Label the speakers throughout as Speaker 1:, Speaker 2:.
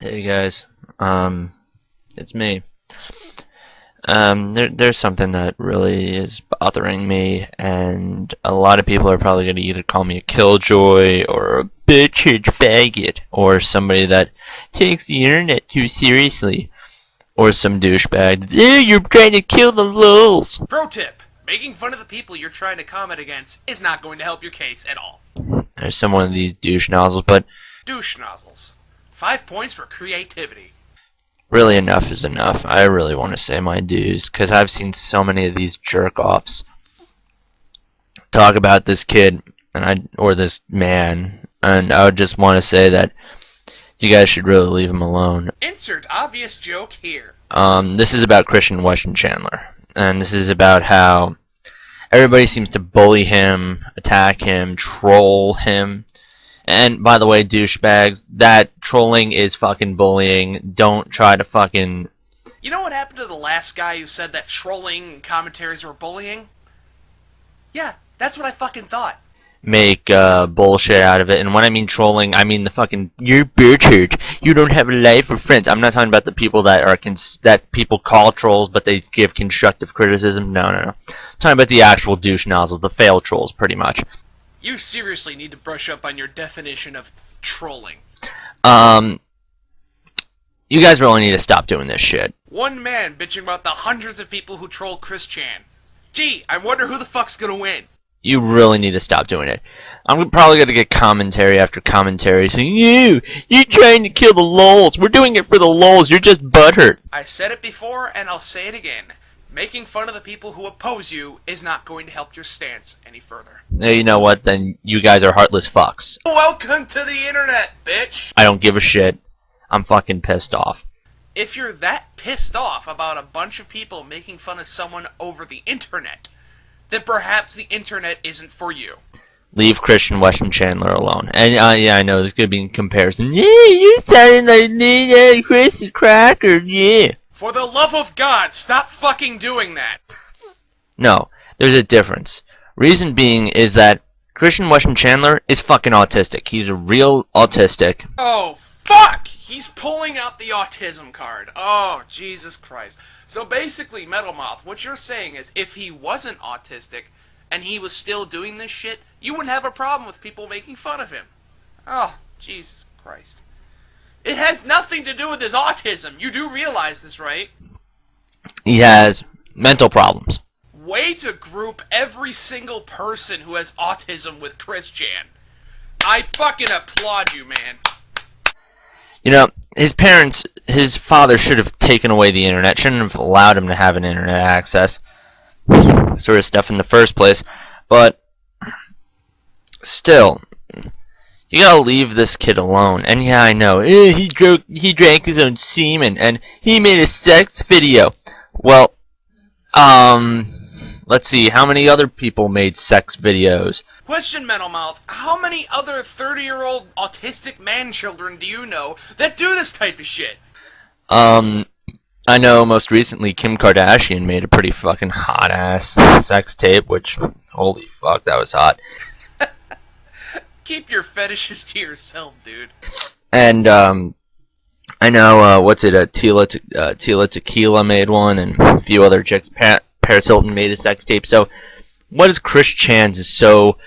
Speaker 1: Hey guys, it's me. There's something that really is bothering me, and a lot of people are probably going to either call me a killjoy or a bitch faggot, or somebody that takes the internet too seriously, or some douchebag. You're trying to kill the lulz.
Speaker 2: Pro tip: making fun of the people you're trying to comment against is not going to help your case at all.
Speaker 1: There's some one of these douche nozzles, but
Speaker 2: Douche nozzles. 5 points for creativity.
Speaker 1: really enough is enough. I really want to say my dues, because I've seen so many of these jerk-offs talk about this kid or this man, and I would just want to say that you guys should really leave him alone.
Speaker 2: Insert obvious joke here.
Speaker 1: This is about Christian Weston Chandler, and this is about how everybody seems to bully him, attack him, troll him. And by the way, douchebags, that trolling is fucking bullying. Don't try to fucking...
Speaker 2: You know what happened to the last guy who said that trolling commentaries were bullying? Yeah, that's what I fucking thought.
Speaker 1: make bullshit out of it. And when I mean trolling, I mean the fucking, you're bitch, you don't have a life or friends. I'm not talking about the people that are that people call trolls, but they give constructive criticism. No. I'm talking about the actual douche nozzles, the fail trolls, pretty much.
Speaker 2: You seriously need to brush up on your definition of trolling.
Speaker 1: You guys really need to stop doing this shit.
Speaker 2: One man bitching about the hundreds of people who troll Chris Chan. Gee, I wonder who the fuck's gonna win.
Speaker 1: You really need to stop doing it. I'm probably going to get commentary after commentary saying, you're trying to kill the lulz. We're doing it for the lulz. You're just butthurt.
Speaker 2: I said it before, and I'll say it again. Making fun of the people who oppose you is not going to help your stance any further.
Speaker 1: You know what? Then you guys are heartless fucks.
Speaker 2: Welcome to the internet, bitch!
Speaker 1: I don't give a shit. I'm fucking pissed off.
Speaker 2: If you're that pissed off about a bunch of people making fun of someone over the internet, then perhaps the internet isn't for you.
Speaker 1: Leave Christian Weston Chandler alone. And yeah, I know there's gonna be a comparison. Yeah, you're sounding like Christian Cracker, yeah.
Speaker 2: For the love of God, stop fucking doing that.
Speaker 1: No, there's a difference. Reason being is that Christian Weston Chandler is fucking autistic. He's a real autistic.
Speaker 2: Oh, fuck! He's pulling out the autism card. Oh, Jesus Christ. So basically, Metalmouth, what you're saying is if he wasn't autistic and he was still doing this shit, you wouldn't have a problem with people making fun of him. Oh, Jesus Christ. It has nothing to do with his autism. You do realize this, right?
Speaker 1: He has mental problems.
Speaker 2: Way to group every single person who has autism with Chris Chan. I fucking applaud you, man.
Speaker 1: You know, his father should have taken away the internet, shouldn't have allowed him to have an internet access, sort of stuff in the first place, but still, you gotta leave this kid alone. And yeah, I know, he drank his own semen, and he made a sex video. Well, let's see, how many other people made sex videos?
Speaker 2: Question, Metalmouth, how many other 30-year-old autistic man-children do you know that do this type of shit?
Speaker 1: I know most recently Kim Kardashian made a pretty fucking hot-ass sex tape, which, holy fuck, that was hot.
Speaker 2: Keep your fetishes to yourself, dude.
Speaker 1: And, I know, Tila Tequila made one, and a few other chicks. Paris Hilton made a sex tape, so what is Chris Chan's so...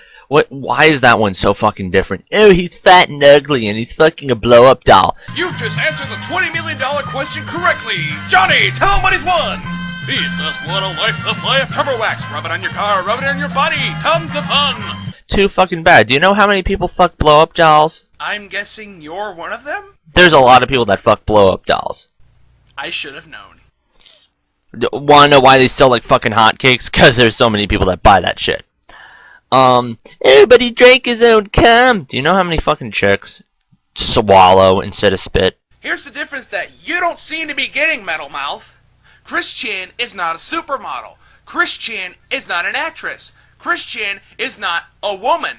Speaker 1: Why is that one so fucking different? Oh, he's fat and ugly, and he's fucking a blow-up doll.
Speaker 2: You've just answered the $20 million question correctly! Johnny, tell him what he's won! He just won a life supply of Turbo Wax. Rub it on your car, rub it on your body. Tons of fun!
Speaker 1: Too fucking bad. Do you know how many people fuck blow-up dolls?
Speaker 2: I'm guessing you're one of them?
Speaker 1: There's a lot of people that fuck blow-up dolls.
Speaker 2: I should have known.
Speaker 1: Wanna know why they sell like fucking hotcakes? Because there's so many people that buy that shit. Everybody drank his own cum. Do you know how many fucking chicks swallow instead of spit?
Speaker 2: Here's the difference that you don't seem to be getting, Metalmouth. Chris Chan is not a supermodel. Chris Chan is not an actress. Chris Chan is not a woman.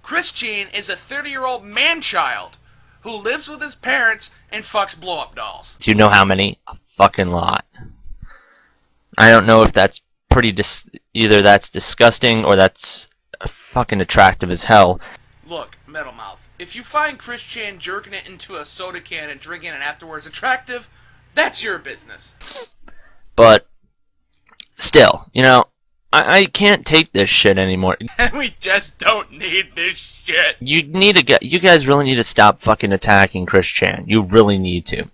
Speaker 2: Chris Chan is a 30-year-old man-child who lives with his parents and fucks blow-up dolls.
Speaker 1: Do you know how many? A fucking lot. I don't know if that's either that's disgusting or that's fucking attractive as hell.
Speaker 2: Look, Metalmouth, If you find Chris Chan jerking it into a soda can and drinking it afterwards attractive, that's your business.
Speaker 1: But still, you know, I can't take this shit anymore.
Speaker 2: And we just don't need this shit.
Speaker 1: You guys really need to stop fucking attacking Chris Chan. You really need to.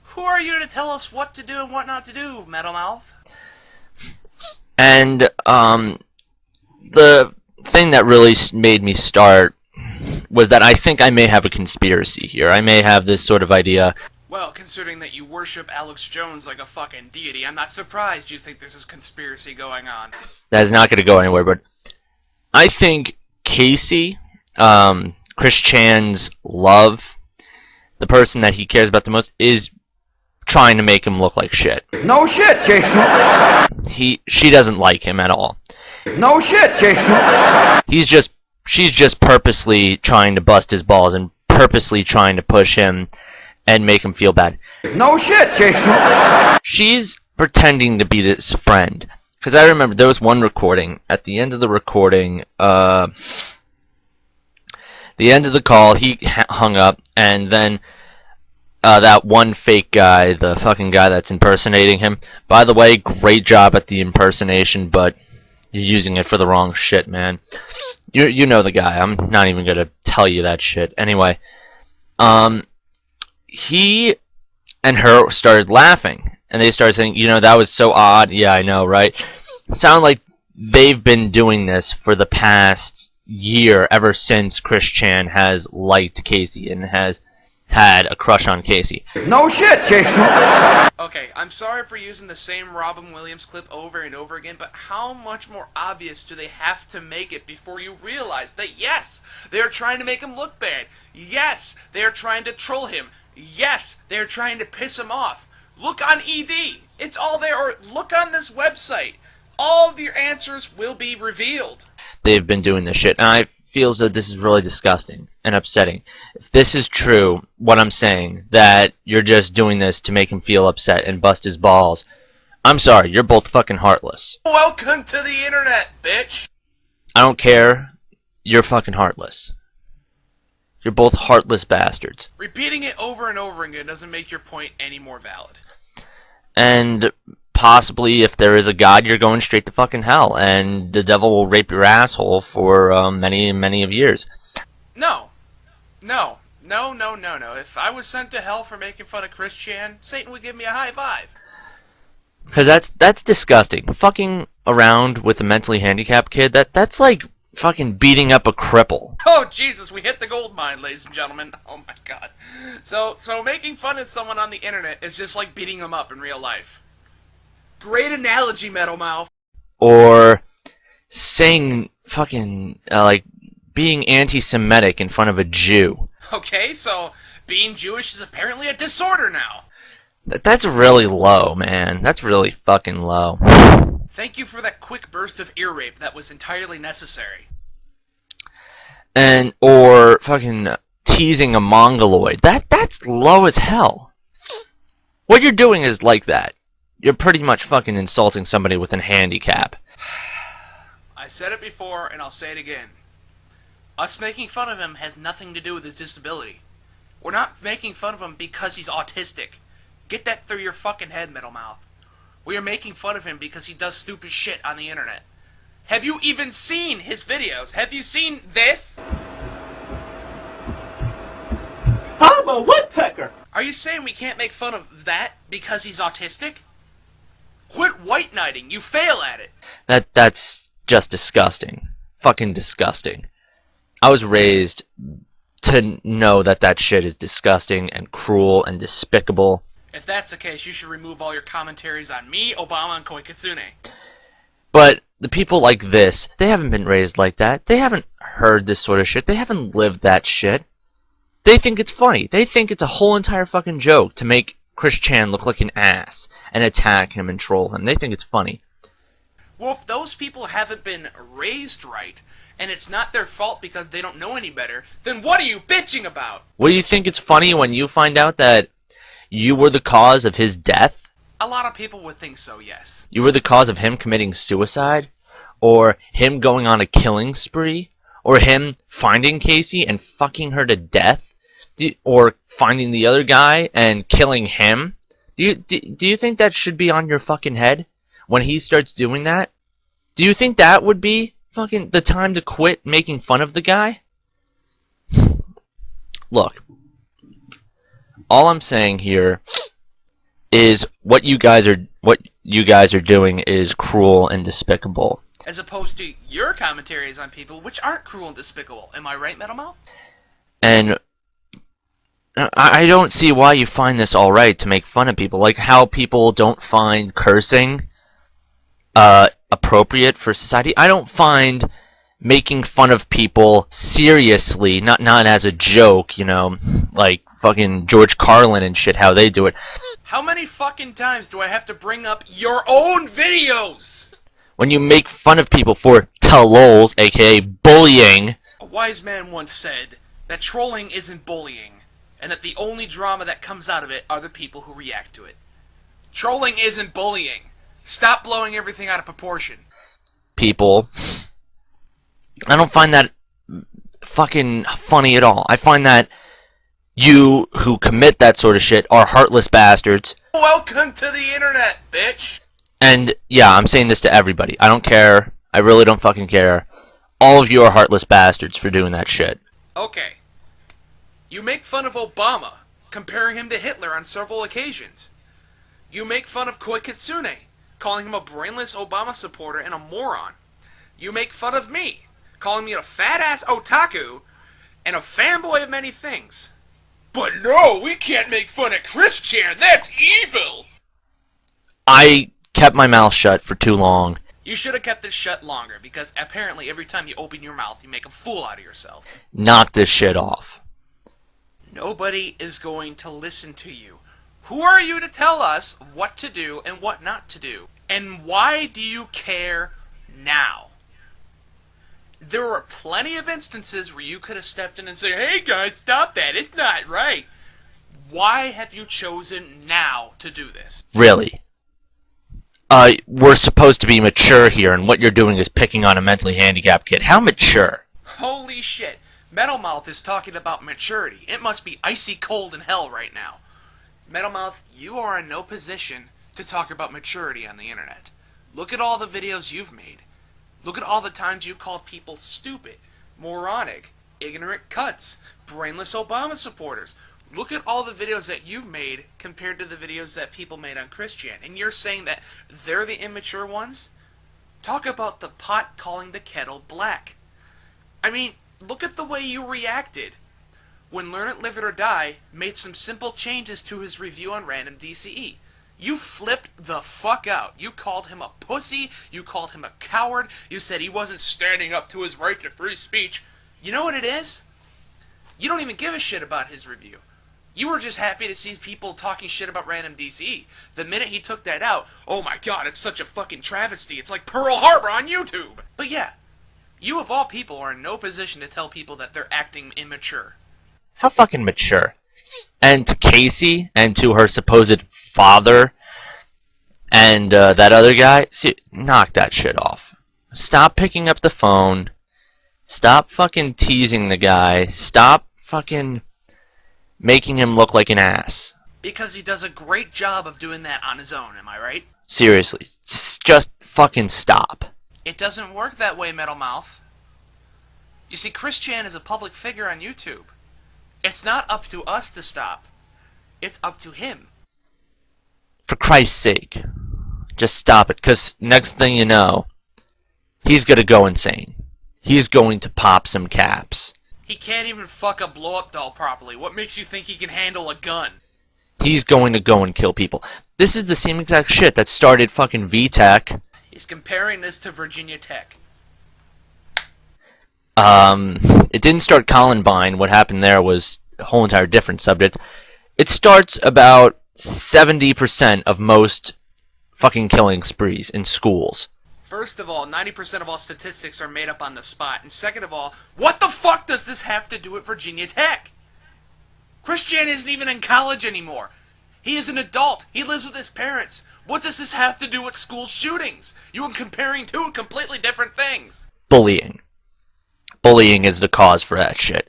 Speaker 2: Who are you to tell us what to do and what not to do, Metalmouth?
Speaker 1: And the thing that really made me start was that I think I may have a conspiracy here. I may have this sort of idea.
Speaker 2: Well, considering that you worship Alex Jones like a fucking deity, I'm not surprised you think there's this conspiracy going on.
Speaker 1: That is not going to go anywhere, but I think Casey, Chris Chan's love, the person that he cares about the most, is trying to make him look like shit.
Speaker 3: No shit, Jason.
Speaker 1: She doesn't like him at all.
Speaker 3: No shit, Jason.
Speaker 1: She's just purposely trying to bust his balls and purposely trying to push him and make him feel bad.
Speaker 3: No shit, Jason.
Speaker 1: She's pretending to be this friend. Because I remember there was one recording. At the end of the recording, the end of the call, he hung up, and then that one fake guy, the fucking guy that's impersonating him. By the way, great job at the impersonation, but you're using it for the wrong shit, man. You know the guy. I'm not even gonna tell you that shit. Anyway, he and her started laughing, and they started saying, you know, that was so odd. Yeah, I know, right? Sound like they've been doing this for the past year, ever since Chris Chan has liked Casey and has had a crush on Casey.
Speaker 3: No shit, Jason.
Speaker 2: Okay, I'm sorry for using the same Robin Williams clip over and over again, but how much more obvious do they have to make it before you realize that, yes, they are trying to make him look bad. Yes, they are trying to troll him. Yes, they are trying to piss him off. Look on ED. It's all there. Or look on this website. All of your answers will be revealed.
Speaker 1: They've been doing this shit, and I feel as though this is really disgusting and upsetting. If this is true, what I'm saying, that you're just doing this to make him feel upset and bust his balls, I'm sorry, you're both fucking heartless.
Speaker 2: Welcome to the internet, bitch!
Speaker 1: I don't care. You're fucking heartless. You're both heartless bastards.
Speaker 2: Repeating it over and over again doesn't make your point any more valid.
Speaker 1: And possibly, if there is a God, you're going straight to fucking hell, and the devil will rape your asshole for many, many of years.
Speaker 2: No. No. No, no, no, no. If I was sent to hell for making fun of Chris Chan, Satan would give me a high five.
Speaker 1: Because that's disgusting. Fucking around with a mentally handicapped kid, that's like fucking beating up a cripple.
Speaker 2: Oh, Jesus, we hit the gold mine, ladies and gentlemen. Oh, my God. So making fun of someone on the internet is just like beating them up in real life. Great analogy, Metalmouth.
Speaker 1: Or saying fucking, like, being anti-Semitic in front of a Jew.
Speaker 2: Okay, so being Jewish is apparently a disorder now.
Speaker 1: That's really low, man. That's really fucking low.
Speaker 2: Thank you for that quick burst of ear rape. That was entirely necessary.
Speaker 1: Or fucking teasing a mongoloid. That's low as hell. What you're doing is like that. You're pretty much fucking insulting somebody with a handicap.
Speaker 2: I said it before, and I'll say it again. Us making fun of him has nothing to do with his disability. We're not making fun of him because he's autistic. Get that through your fucking head, Metalmouth. We are making fun of him because he does stupid shit on the internet. Have you even seen his videos? Have you seen this?
Speaker 3: I'm a woodpecker.
Speaker 2: Are you saying we can't make fun of that because he's autistic? Quit white knighting. You fail at it.
Speaker 1: That's just disgusting. Fucking disgusting. I was raised to know that shit is disgusting and cruel and despicable.
Speaker 2: If that's the case, you should remove all your commentaries on me, Obama, and Koikitsune.
Speaker 1: But the people like this, they haven't been raised like that. They haven't heard this sort of shit. They haven't lived that shit. They think it's funny. They think it's a whole entire fucking joke to make Chris Chan look like an ass and attack him and troll him. They think it's funny.
Speaker 2: Well, if those people haven't been raised right, and it's not their fault because they don't know any better, then what are you bitching about?
Speaker 1: What do you think it's funny when you find out that you were the cause of his death?
Speaker 2: A lot of people would think so, yes.
Speaker 1: You were the cause of him committing suicide? Or him going on a killing spree? or him finding Casey and fucking her to death, or finding the other guy and killing him, do you think that should be on your fucking head when he starts doing that? Do you think that would be fucking the time to quit making fun of the guy? Look, all I'm saying here is what you guys are doing is cruel and despicable.
Speaker 2: As opposed to your commentaries on people, which aren't cruel and despicable. Am I right, Metalmouth?
Speaker 1: And I don't see why you find this alright to make fun of people. Like how people don't find cursing appropriate for society. I don't find making fun of people seriously, not as a joke, you know, like fucking George Carlin and shit, how they do it.
Speaker 2: How many fucking times do I have to bring up your own videos?
Speaker 1: When you make fun of people for lols, aka bullying.
Speaker 2: A wise man once said that trolling isn't bullying, and that the only drama that comes out of it are the people who react to it. Trolling isn't bullying. Stop blowing everything out of proportion.
Speaker 1: People, I don't find that fucking funny at all. I find that you who commit that sort of shit are heartless bastards.
Speaker 2: Welcome to the internet, bitch!
Speaker 1: And yeah, I'm saying this to everybody. I don't care. I really don't fucking care. All of you are heartless bastards for doing that shit.
Speaker 2: Okay. You make fun of Obama, comparing him to Hitler on several occasions. You make fun of Koi Kitsune, calling him a brainless Obama supporter and a moron. You make fun of me, calling me a fat-ass otaku and a fanboy of many things. But no, we can't make fun of Christian. That's evil!
Speaker 1: I kept my mouth shut for too long.
Speaker 2: You should have kept it shut longer, because apparently every time you open your mouth, you make a fool out of yourself.
Speaker 1: Knock this shit off.
Speaker 2: Nobody is going to listen to you. Who are you to tell us what to do and what not to do? And why do you care now? There were plenty of instances where you could have stepped in and said, "Hey guys, stop that, it's not right." Why have you chosen now to do this?
Speaker 1: Really? We're supposed to be mature here, and what you're doing is picking on a mentally handicapped kid. How mature?
Speaker 2: Holy shit. Metalmouth is talking about maturity. It must be icy cold in hell right now. Metalmouth, you are in no position to talk about maturity on the internet. Look at all the videos you've made. Look at all the times you called people stupid, moronic, ignorant cunts, brainless Obama supporters. Look at all the videos that you've made compared to the videos that people made on Christian, and you're saying that they're the immature ones? Talk about the pot calling the kettle black. I mean, look at the way you reacted when Learn It, Live It, or Die made some simple changes to his review on Random DCE. You flipped the fuck out. You called him a pussy. You called him a coward. You said he wasn't standing up to his right to free speech. You know what it is? You don't even give a shit about his review. You were just happy to see people talking shit about Random DCE. The minute he took that out, oh my god, it's such a fucking travesty. It's like Pearl Harbor on YouTube. But yeah, you of all people are in no position to tell people that they're acting immature.
Speaker 1: How fucking mature? And to Casey, and to her supposed father, and that other guy, see, knock that shit off. Stop picking up the phone. Stop fucking teasing the guy. Stop fucking making him look like an ass.
Speaker 2: Because he does a great job of doing that on his own, am I right?
Speaker 1: Seriously, just fucking stop.
Speaker 2: It doesn't work that way, Metalmouth. You see, Christian is a public figure on YouTube. It's not up to us to stop. It's up to him.
Speaker 1: For Christ's sake, just stop it, because next thing you know, he's gonna go insane. He's going to pop some caps.
Speaker 2: He can't even fuck a blow-up doll properly. What makes you think he can handle a gun?
Speaker 1: He's going to go and kill people. This is the same exact shit that started fucking VTech.
Speaker 2: He's comparing this to Virginia Tech.
Speaker 1: It didn't start Columbine. What happened there was a whole entire different subject. It starts about 70% of most fucking killing sprees in schools.
Speaker 2: First of all, 90% of all statistics are made up on the spot. And second of all, what the fuck does this have to do with Virginia Tech? Christian isn't even in college anymore. He is an adult. He lives with his parents. What does this have to do with school shootings? You are comparing two completely different things.
Speaker 1: Bullying. bullying is the cause for that shit.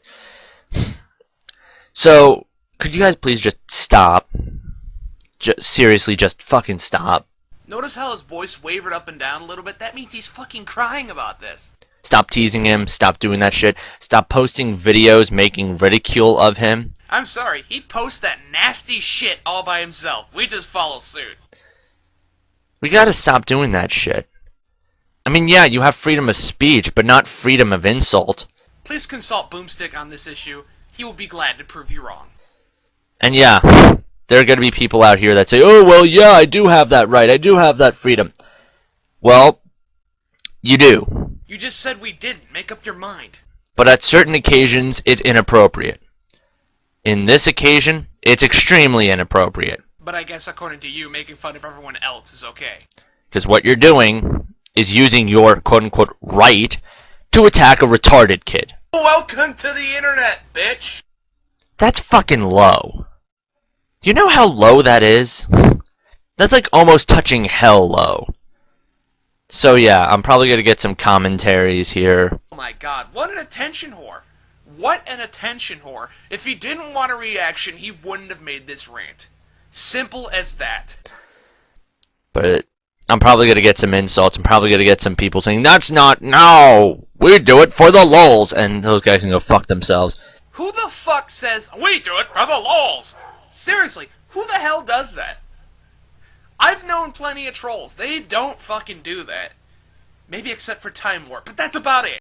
Speaker 1: So, could you guys please just stop? Seriously, just fucking stop.
Speaker 2: Notice how his voice wavered up and down a little bit? That means he's fucking crying about this.
Speaker 1: Stop teasing him. Stop doing that shit. Stop posting videos making ridicule of him.
Speaker 2: I'm sorry, he posts that nasty shit all by himself. We just follow suit.
Speaker 1: We gotta stop doing that shit. I mean, yeah, you have freedom of speech, but not freedom of insult.
Speaker 2: Please consult Boomstick on this issue. He will be glad to prove you wrong.
Speaker 1: And yeah, there are gonna be people out here that say, oh, well, yeah, I do have that right. I do have that freedom. Well, you do.
Speaker 2: You just said we didn't. Make up your mind.
Speaker 1: But at certain occasions, it's inappropriate. In this occasion, it's extremely inappropriate.
Speaker 2: But I guess according to you, making fun of everyone else is okay.
Speaker 1: Because what you're doing is using your quote-unquote right to attack a retarded kid.
Speaker 2: Welcome to the internet, bitch!
Speaker 1: That's fucking low. Do you know how low that is? That's like almost touching hell low. So yeah, I'm probably gonna get some commentaries here.
Speaker 2: Oh my god, what an attention whore. What an attention whore. If he didn't want a reaction, he wouldn't have made this rant. Simple as that.
Speaker 1: But I'm probably gonna get some insults. I'm probably gonna get some people saying, that's not, no! We do it for the lulz! And those guys can go fuck themselves.
Speaker 2: Who the fuck says, we do it for the lulz? Seriously, who the hell does that? I've known plenty of trolls. They don't fucking do that. Maybe except for TimeWarp, but that's about it.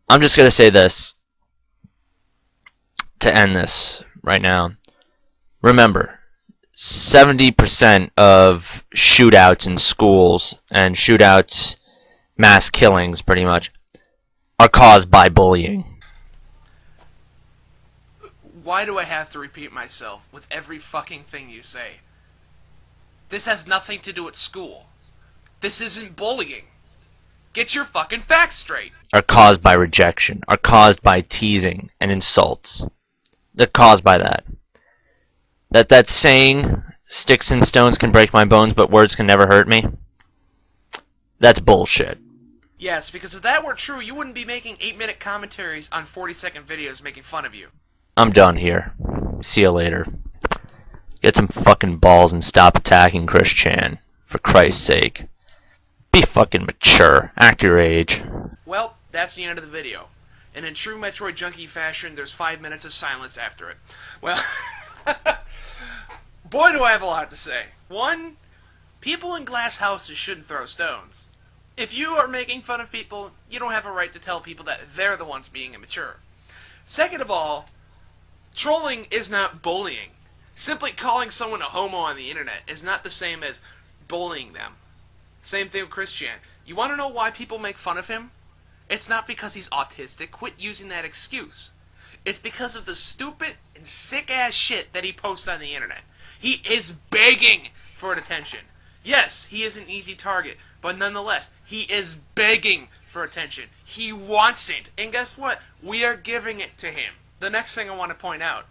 Speaker 1: I'm just gonna say this to end this right now. Remember, 70% of shootouts in schools and shootouts, mass killings pretty much, are caused by bullying.
Speaker 2: Why do I have to repeat myself with every fucking thing you say? This has nothing to do with school. This isn't bullying. Get your fucking facts straight.
Speaker 1: Are caused by rejection. Are caused by teasing and insults. They're caused by that. That saying, sticks and stones can break my bones, but words can never hurt me. That's bullshit.
Speaker 2: Yes, because if that were true, you wouldn't be making 8-minute commentaries on 40-second videos making fun of you.
Speaker 1: I'm done here. See you later. Get some fucking balls and stop attacking Chris Chan. For Christ's sake. Be fucking mature. Act your age.
Speaker 2: Well, that's the end of the video. And in true Metroid Junkie fashion, there's 5 minutes of silence after it. Well, boy do I have a lot to say. 1, people in glass houses shouldn't throw stones. If you are making fun of people, you don't have a right to tell people that they're the ones being immature. Second of all, trolling is not bullying. Simply calling someone a homo on the internet is not the same as bullying them. Same thing with Chris Chan. You want to know why people make fun of him? It's not because he's autistic. Quit using that excuse. It's because of the stupid and sick-ass shit that he posts on the internet. He is begging for attention. Yes, he is an easy target, but nonetheless, he is begging for attention. He wants it. And guess what? We are giving it to him. The next thing I want to point out.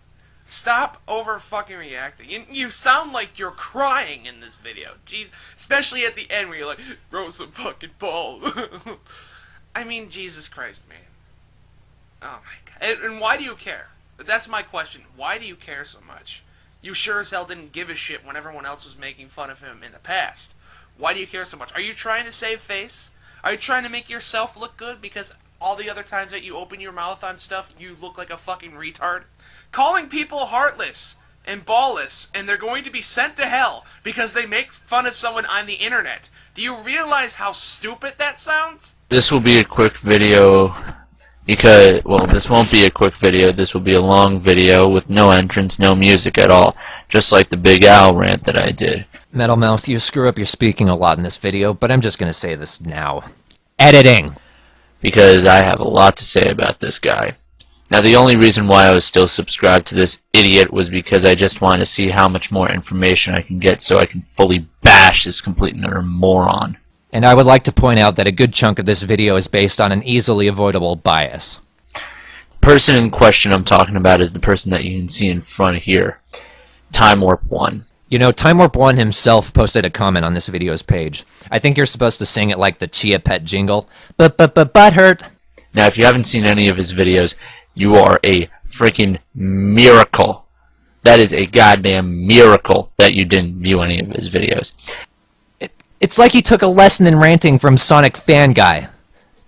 Speaker 2: Stop over-fucking reacting. You sound like you're crying in this video. Jeez. Especially at the end where you're like, throw some fucking balls. I mean, Jesus Christ, man. Oh my god. And why do you care? That's my question. Why do you care so much? You sure as hell didn't give a shit when everyone else was making fun of him in the past. Why do you care so much? Are you trying to save face? Are you trying to make yourself look good because all the other times that you open your mouth on stuff, you look like a fucking retard? Calling people heartless and ballless, and they're going to be sent to hell because they make fun of someone on the internet. Do you realize how stupid that sounds?
Speaker 1: This will be a quick video because, well, this won't be a quick video. This will be a long video with no entrance, no music at all, just like the Big Al rant that I did.
Speaker 4: Metalmouth, you screw up your speaking a lot in this video, but I'm just gonna say this now. Editing!
Speaker 1: Because I have a lot to say about this guy. Now, the only reason why I was still subscribed to this idiot was because I just wanted to see how much more information I can get so I can fully bash this complete and utter moron.
Speaker 4: And I would like to point out that a good chunk of this video is based on an easily avoidable bias.
Speaker 1: The person in question I'm talking about is the person that you can see in front here. TimeWarp1.
Speaker 4: You know, TimeWarp1 himself posted a comment on this video's page. I think you're supposed to sing it like the Chia Pet jingle. But hurt.
Speaker 1: Now, if you haven't seen any of his videos, you are a freaking miracle. That is a goddamn miracle that you didn't view any of his videos.
Speaker 4: It's like he took a lesson in ranting from Sonic Fan Guy.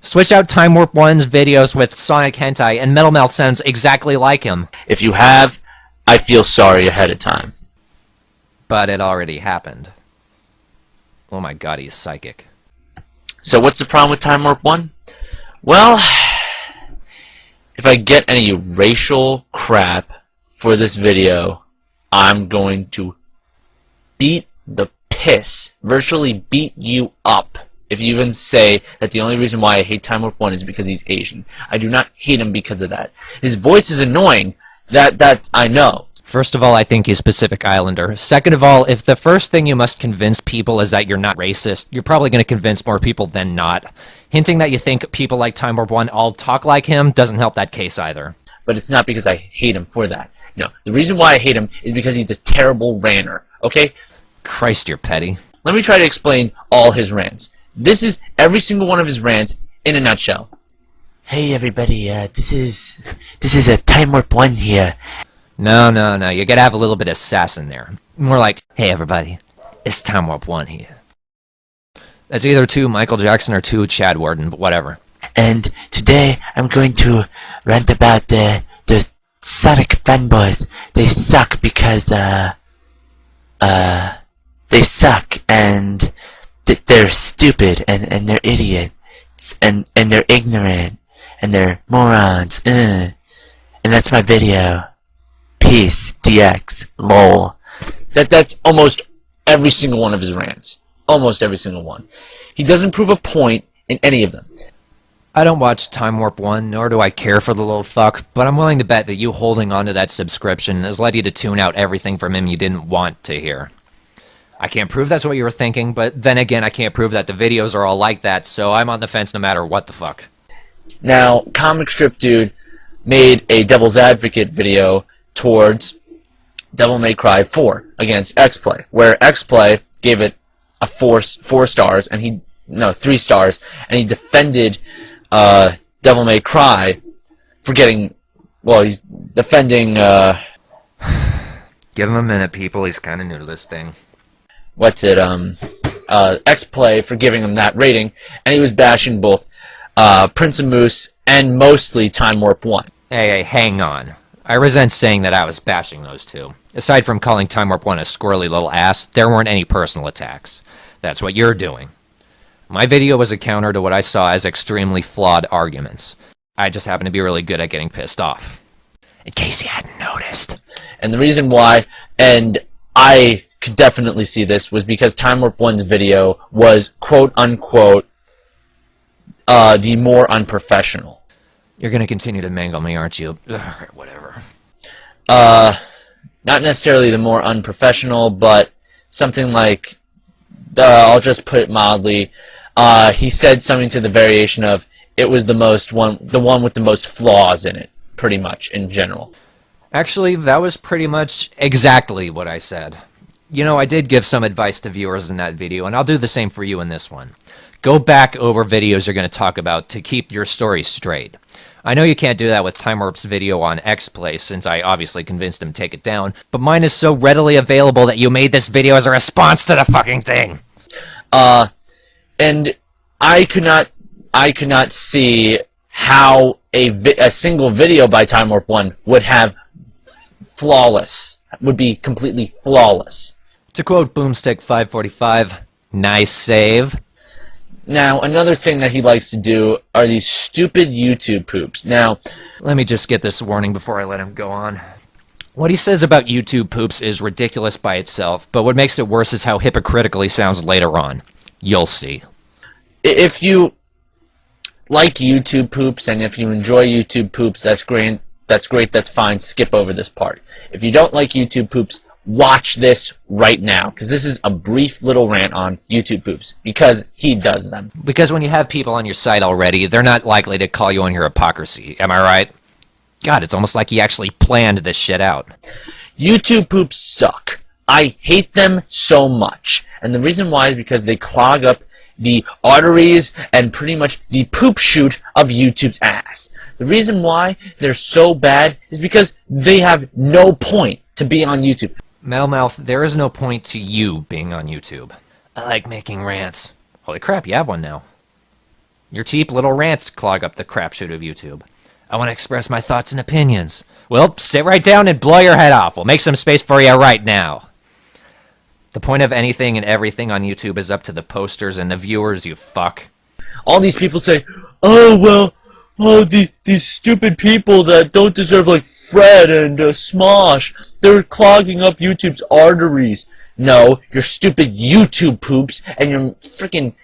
Speaker 4: Switch out TimeWarp1's videos with Sonic Hentai, and Metalmouth sounds exactly like him.
Speaker 1: If you have, I feel sorry ahead of time.
Speaker 4: But it already happened. Oh my god, he's psychic.
Speaker 1: So what's the problem with TimeWarp1? Well, if I get any racial crap for this video, I'm going to beat the piss, virtually beat you up, if you even say that the only reason why I hate TimeWarp1 is because he's Asian. I do not hate him because of that. His voice is annoying, that I know.
Speaker 4: First of all, I think he's Pacific Islander. Second of all, if the first thing you must convince people is that you're not racist, you're probably going to convince more people than not. Hinting that you think people like TimeWarp1 all talk like him doesn't help that case either.
Speaker 1: But it's not because I hate him for that. No, the reason why I hate him is because he's a terrible ranter, okay?
Speaker 4: Christ, you're petty.
Speaker 1: Let me try to explain all his rants. This is every single one of his rants in a nutshell. Hey everybody, this is a TimeWarp1 here.
Speaker 4: No, you gotta have a little bit of sass in there. More like, hey everybody, it's TimeWarp1 here. That's either too Michael Jackson or too Chad Warden, but whatever.
Speaker 5: And today I'm going to rant about the Sonic fanboys. They suck because they suck and they're stupid and they're idiots and they're ignorant and they're morons. And that's my video. Peace, DX, lol.
Speaker 1: That's almost every single one of his rants. Almost every single one. He doesn't prove a point in any of them.
Speaker 4: I don't watch TimeWarp1, nor do I care for the little fuck, but I'm willing to bet that you holding onto that subscription has led you to tune out everything from him you didn't want to hear. I can't prove that's what you were thinking, but then again, I can't prove that the videos are all like that, so I'm on the fence no matter what the fuck.
Speaker 1: Now, Comic Strip Dude made a Devil's Advocate video towards Devil May Cry 4 against X-Play, where X-Play gave it a 3 stars, and he defended Devil May Cry for getting, well, he's defending,
Speaker 4: Give him a minute, people, he's kinda new to this thing.
Speaker 1: X-Play for giving him that rating, and he was bashing both Prince of Moose and mostly TimeWarp1.
Speaker 4: Hey, hang on. I resent saying that I was bashing those two. Aside from calling TimeWarp1 a squirrely little ass, there weren't any personal attacks. That's what you're doing. My video was a counter to what I saw as extremely flawed arguments. I just happen to be really good at getting pissed off. In case you hadn't noticed.
Speaker 1: And the reason why, and I could definitely see this, was because TimeWarp1's video was quote-unquote the more unprofessional.
Speaker 4: You're gonna continue to mangle me, aren't you? Alright, whatever.
Speaker 1: Not necessarily the more unprofessional, but something like, I'll just put it mildly, he said something to the variation of, it was the one with the most flaws in it, pretty much, in general.
Speaker 4: Actually, that was pretty much exactly what I said. You know, I did give some advice to viewers in that video, and I'll do the same for you in this one. Go back over videos you're going to talk about to keep your story straight. I know you can't do that with TimeWarp's video on X-Play, since I obviously convinced him to take it down, but mine is so readily available that you made this video as a response to the fucking thing!
Speaker 1: And I could not see how a single video by TimeWarp1 would be completely flawless.
Speaker 4: To quote Boomstick545, nice save.
Speaker 1: Now, another thing that he likes to do are these stupid YouTube poops. Now,
Speaker 4: let me just get this warning before I let him go on. What he says about YouTube poops is ridiculous by itself, but what makes it worse is how hypocritical he sounds later on. You'll see.
Speaker 1: If you like YouTube poops, and if you enjoy YouTube poops, that's great, that's fine, skip over this part. If you don't like YouTube poops, watch this right now, because this is a brief little rant on YouTube poops, because he does them.
Speaker 4: Because when you have people on your site already, they're not likely to call you on your hypocrisy, am I right? God, it's almost like he actually planned this shit out.
Speaker 1: YouTube poops suck. I hate them so much. And the reason why is because they clog up
Speaker 5: the arteries and pretty much the poop chute of YouTube's ass. The reason why they're so bad is because they have no point to be on YouTube.
Speaker 4: Metalmouth, there is no point to you being on YouTube. I like making rants. Holy crap, you have one now. Your cheap little rants clog up the crapshoot of YouTube. I want to express my thoughts and opinions. Well, sit right down and blow your head off. We'll make some space for you right now. The point of anything and everything on YouTube is up to the posters and the viewers, you fuck.
Speaker 5: All these people say, oh, well, these stupid people that don't deserve, like, Fred and Smosh, they're clogging up YouTube's arteries. No, you're stupid YouTube poops and your freaking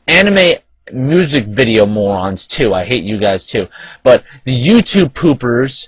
Speaker 5: anime music video morons, too. I hate you guys, too. But the YouTube poopers,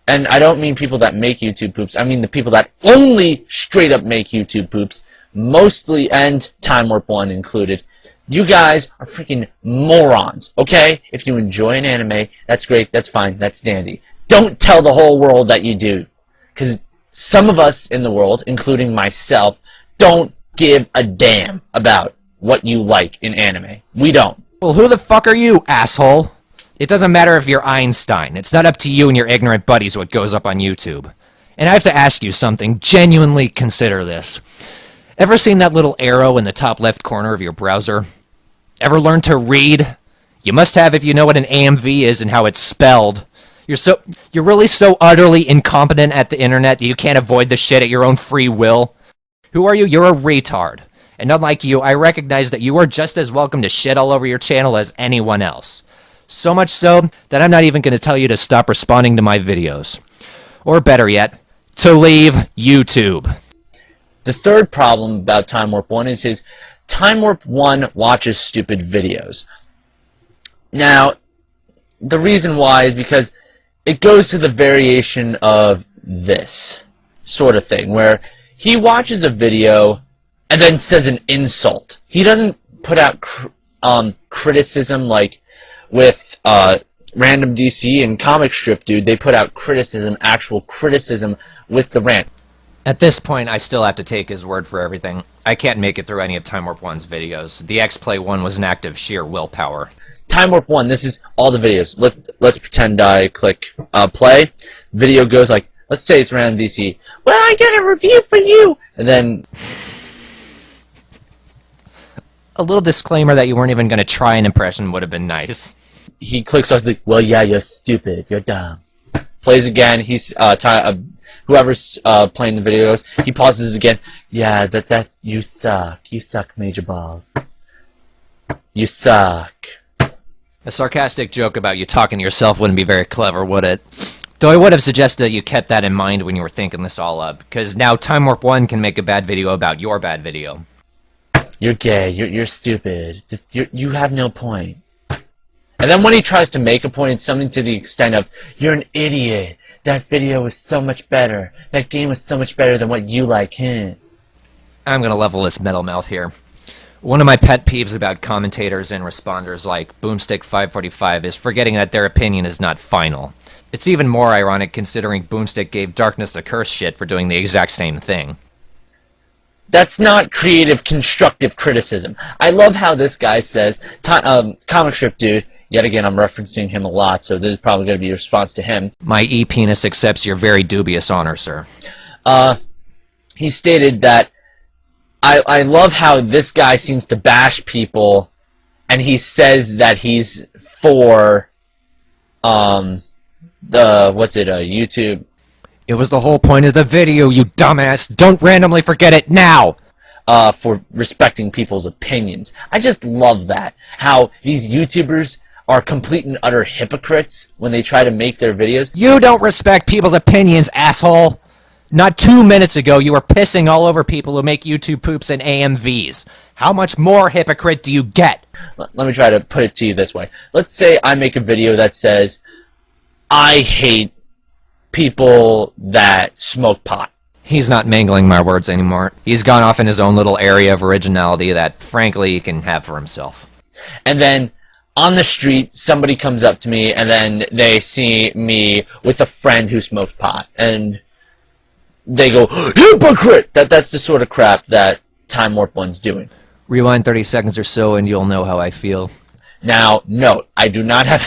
Speaker 5: and I don't mean people that make YouTube poops, I mean the people that only straight up make YouTube poops, mostly, and TimeWarp1 included. You guys are freaking morons, okay? If you enjoy an anime, that's great, that's fine, that's dandy. Don't tell the whole world that you do. Because some of us in the world, including myself, don't give a damn about what you like in anime. We don't.
Speaker 4: Well, who the fuck are you, asshole? It doesn't matter if you're Einstein. It's not up to you and your ignorant buddies what goes up on YouTube. And I have to ask you something. Genuinely consider this. Ever seen that little arrow in the top left corner of your browser? Ever learned to read? You must have if you know what an AMV is and how it's spelled. You're really so utterly incompetent at the internet that you can't avoid the shit at your own free will. Who are you? You're a retard. And unlike you, I recognize that you are just as welcome to shit all over your channel as anyone else. So much so that I'm not even going to tell you to stop responding to my videos. Or better yet, to leave YouTube.
Speaker 5: The third problem about TimeWarp1 is his TimeWarp1 watches stupid videos. Now, the reason why is because it goes to the variation of this sort of thing, where he watches a video and then says an insult. He doesn't put out criticism like with Random DC and Comic Strip Dude. They put out criticism, actual criticism with the rant.
Speaker 4: At this point, I still have to take his word for everything. I can't make it through any of TimeWarp1's videos. The X-Play one was an act of sheer willpower.
Speaker 5: TimeWarp1, this is all the videos. Let's pretend I click play. Video goes like, let's say it's Random DC. Well, I got a review for you! And then
Speaker 4: a little disclaimer that you weren't even going to try an impression would have been nice.
Speaker 5: He clicks off like, well, yeah, you're stupid, you're dumb. Plays again. He's whoever's playing the video goes. He pauses again. Yeah, that you suck. You suck, Major Ball. You suck.
Speaker 4: A sarcastic joke about you talking to yourself wouldn't be very clever, would it? Though I would have suggested that you kept that in mind when you were thinking this all up, because now TimeWarp1 can make a bad video about your bad video.
Speaker 5: You're gay. You're stupid. You have no point. And then when he tries to make a point, it's something to the extent of, you're an idiot. That video was so much better. That game was so much better than what you like, huh?
Speaker 4: I'm gonna level with Metalmouth here. One of my pet peeves about commentators and responders like Boomstick545 is forgetting that their opinion is not final. It's even more ironic considering Boomstick gave Darkness a curse shit for doing the exact same thing.
Speaker 5: That's not creative, constructive criticism. I love how this guy says, Comic Strip Dude, yet again I'm referencing him a lot, so this is probably going to be a response to him.
Speaker 4: My e-penis accepts your very dubious honor, sir.
Speaker 5: He stated that, I love how this guy seems to bash people, and he says that he's for, YouTube.
Speaker 4: It was the whole point of the video, you dumbass! Don't randomly forget it now!
Speaker 5: For respecting people's opinions. I just love that. How these YouTubers are complete and utter hypocrites when they try to make their videos.
Speaker 4: You don't respect people's opinions, asshole! Not 2 minutes ago, you were pissing all over people who make YouTube poops and AMVs. How much more hypocrite do you get?
Speaker 5: Let me try to put it to you this way. Let's say I make a video that says, I hate people that smoke pot.
Speaker 4: He's not mangling my words anymore. He's gone off in his own little area of originality that, frankly, he can have for himself.
Speaker 5: And then, on the street, somebody comes up to me, and then they see me with a friend who smokes pot, and they go, hypocrite! That's the sort of crap that TimeWarp1's doing.
Speaker 4: Rewind 30 seconds or so and you'll know how I feel.
Speaker 5: Now, note, I do not have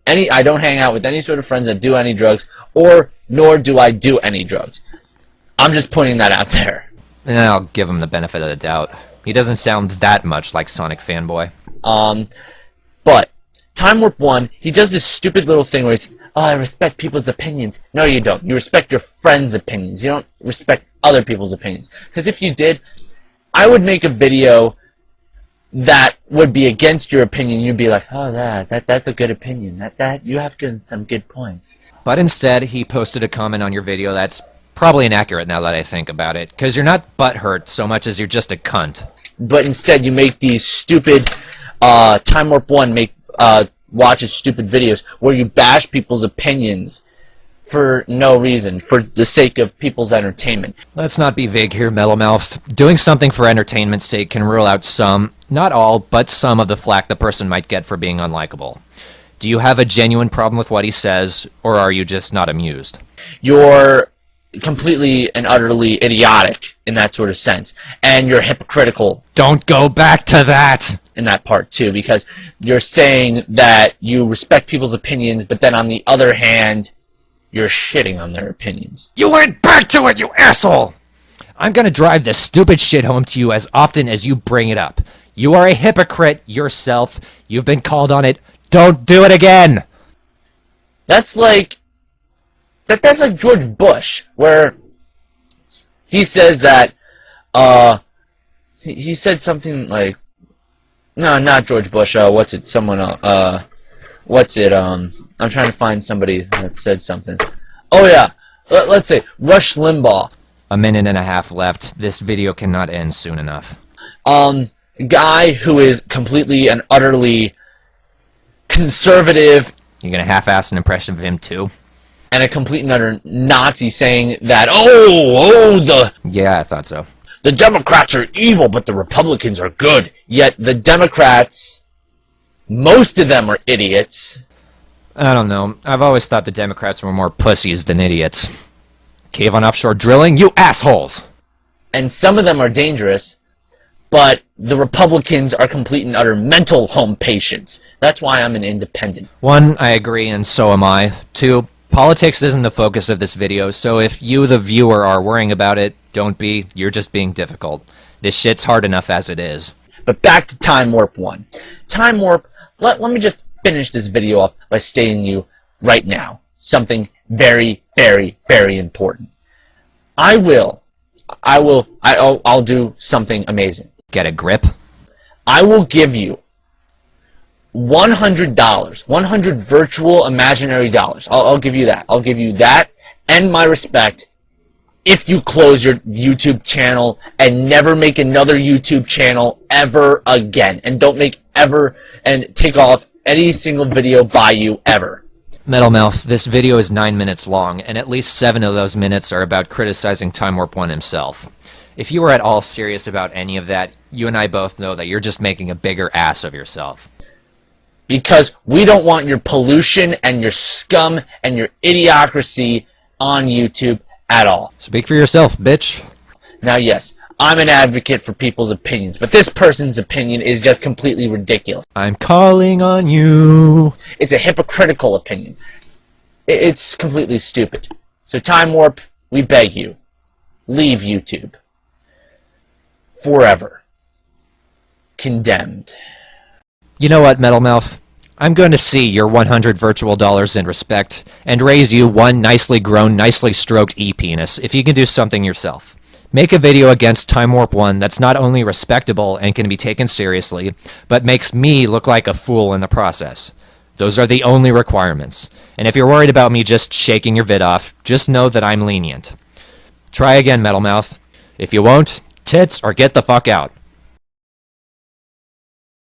Speaker 5: I don't hang out with any sort of friends that do any drugs, nor do I do any drugs. I'm just pointing that out there.
Speaker 4: And I'll give him the benefit of the doubt. He doesn't sound that much like Sonic Fanboy.
Speaker 5: But TimeWarp 1, he does this stupid little thing where he's, oh, I respect people's opinions. No, you don't. You respect your friends' opinions. You don't respect other people's opinions. Because if you did, I would make a video that would be against your opinion. You'd be like, oh, that's a good opinion. You have some good points.
Speaker 4: But instead, he posted a comment on your video that's probably inaccurate now that I think about it, because you're not butthurt so much as you're just a cunt.
Speaker 5: But instead, you make these stupid TimeWarp 1 watches stupid videos where you bash people's opinions for no reason, for the sake of people's entertainment.
Speaker 4: Let's not be vague here, Metalmouth. Doing something for entertainment's sake can rule out some, not all, but some of the flack the person might get for being unlikable. Do you have a genuine problem with what he says, or are you just not amused?
Speaker 5: You're completely and utterly idiotic in that sort of sense, and you're hypocritical.
Speaker 4: Don't go back to that!
Speaker 5: In that part too, because you're saying that you respect people's opinions, but then on the other hand, you're shitting on their opinions.
Speaker 4: You went back to it, you asshole! I'm gonna drive this stupid shit home to you as often as you bring it up. You are a hypocrite yourself. You've been called on it. Don't do it again!
Speaker 5: That's like George Bush, where he says that, he said something like, no, not George Bush, I'm trying to find somebody that said something. Oh yeah, let's say Rush Limbaugh.
Speaker 4: A minute and a half left. This video cannot end soon enough.
Speaker 5: Guy who is completely and utterly conservative.
Speaker 4: You're gonna half-ass an impression of him too?
Speaker 5: And a complete and utter Nazi saying that,
Speaker 4: Yeah, I thought so.
Speaker 5: The Democrats are evil, but the Republicans are good. Yet the Democrats, most of them are idiots.
Speaker 4: I don't know. I've always thought the Democrats were more pussies than idiots. Cave on offshore drilling? You assholes!
Speaker 5: And some of them are dangerous, but the Republicans are complete and utter mental home patients. That's why I'm an independent. 1,
Speaker 4: I agree, and so am I. 2, politics isn't the focus of this video, so if you, the viewer, are worrying about it, don't be. You're just being difficult. This shit's hard enough as it is.
Speaker 5: But back to TimeWarp 1. TimeWarp, let me just finish this video off by stating you right now something very, very, very important. I'll do something amazing.
Speaker 4: Get a grip?
Speaker 5: I will give you $100, 100 virtual imaginary dollars. I'll give you that. I'll give you that and my respect if you close your YouTube channel and never make another YouTube channel ever again. And don't make ever and take off any single video by you ever.
Speaker 4: Metalmouth, this video is 9 minutes long, and at least 7 of those minutes are about criticizing TimeWarp 1 himself. If you are at all serious about any of that, you and I both know that you're just making a bigger ass of yourself.
Speaker 5: Because we don't want your pollution and your scum and your idiocracy on YouTube at all.
Speaker 4: Speak for yourself, bitch.
Speaker 5: Now, yes, I'm an advocate for people's opinions, but this person's opinion is just completely ridiculous.
Speaker 4: I'm calling on you.
Speaker 5: It's a hypocritical opinion. It's completely stupid. So, TimeWarp, we beg you, leave YouTube. Forever. Condemned.
Speaker 4: You know what, Metalmouth? I'm going to see your 100 virtual dollars in respect and raise you one nicely grown, nicely stroked e-penis if you can do something yourself. Make a video against TimeWarp 1 that's not only respectable and can be taken seriously, but makes me look like a fool in the process. Those are the only requirements. And if you're worried about me just shaking your vid off, just know that I'm lenient. Try again, Metalmouth. If you won't, tits or get the fuck out.